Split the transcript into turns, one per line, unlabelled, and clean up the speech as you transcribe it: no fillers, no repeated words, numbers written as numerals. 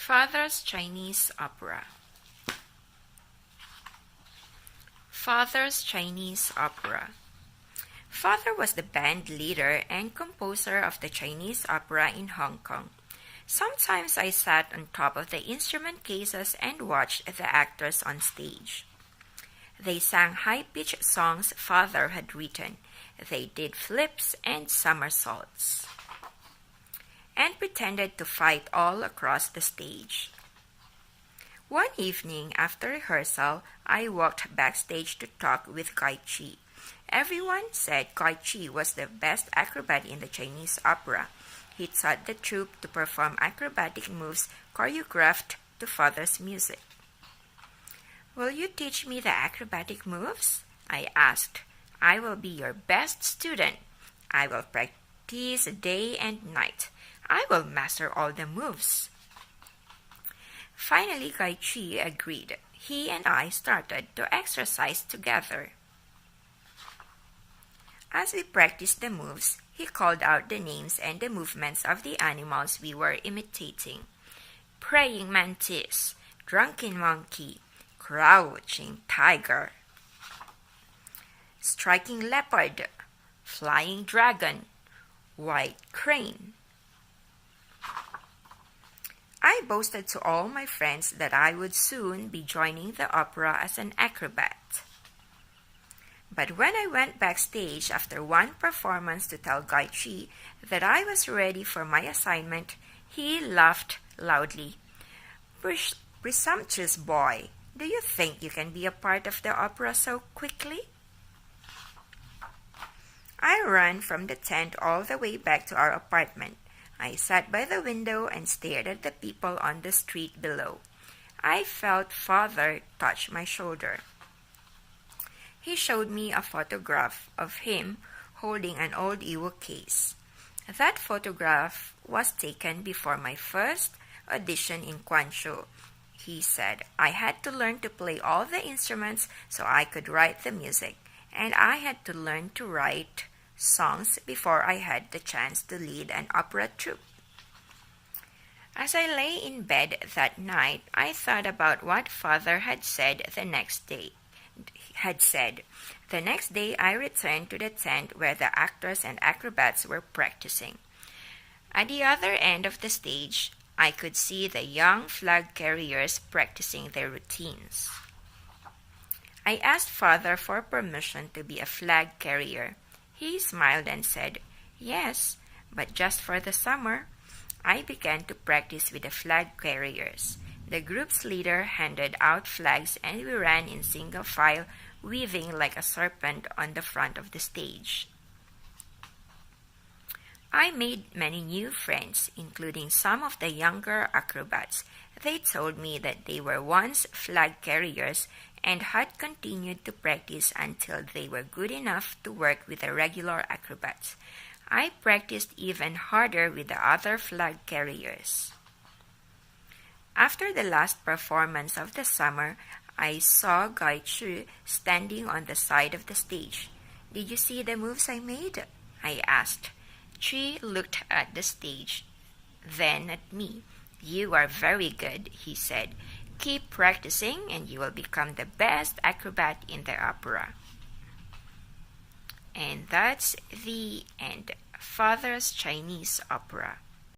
Father's Chinese Opera. Father's Chinese Opera. Father was the band leader and composer of the Chinese opera in Hong Kong. Sometimes I sat on top of the instrument cases and watched the actors on stage. They sang high-pitched songs Father had written. They did flips and somersaults and pretended to fight all across the stage. One evening after rehearsal, I walked backstage to talk with Gai Chi. Everyone said Gai Chi was the best acrobat in the Chinese opera. He taught the troupe to perform acrobatic moves choreographed to Father's music. "Will you teach me the acrobatic moves?" I asked. "I will be your best student. I will practice day and night. I will master all the moves." Finally, Gai Chi agreed. He and I started to exercise together. As we practiced the moves, he called out the names and the movements of the animals we were imitating. Praying mantis, drunken monkey, crouching tiger, striking leopard, flying dragon, white crane. I boasted to all my friends that I would soon be joining the opera as an acrobat. But when I went backstage after one performance to tell Gai Chi that I was ready for my assignment, he laughed loudly. "Presumptuous boy, do you think you can be a part of the opera so quickly?" I ran from the tent all the way back to our apartment. I sat by the window and stared at the people on the street below. I felt Father touch my shoulder. He showed me a photograph of him holding an old Ewo case. That photograph was taken before my first audition in Guangzhou. He said I had to learn to play all the instruments so I could write the music, and I had to learn to write songs before I had the chance to lead an opera troupe. As I lay in bed that night, I thought about what Father had said the next day. The next day, I returned to the tent where the actors and acrobats were practicing. At the other end of the stage, I could see the young flag carriers practicing their routines. I asked Father for permission to be a flag carrier. He smiled and said, "Yes, but just for the summer." I began to practice with the flag carriers. The group's leader handed out flags and we ran in single file, weaving like a serpent on the front of the stage. I made many new friends, including some of the younger acrobats. They told me that they were once flag carriers and had continued to practice until they were good enough to work with the regular acrobats. I practiced even harder with the other flag carriers. After the last performance of the summer, I saw Gai Chi standing on the side of the stage. "Did you see the moves I made?" I asked. Chi looked at the stage, then at me. "You are very good," he said. "Keep practicing and you will become the best acrobat in the opera." And that's the end. Father's Chinese Opera.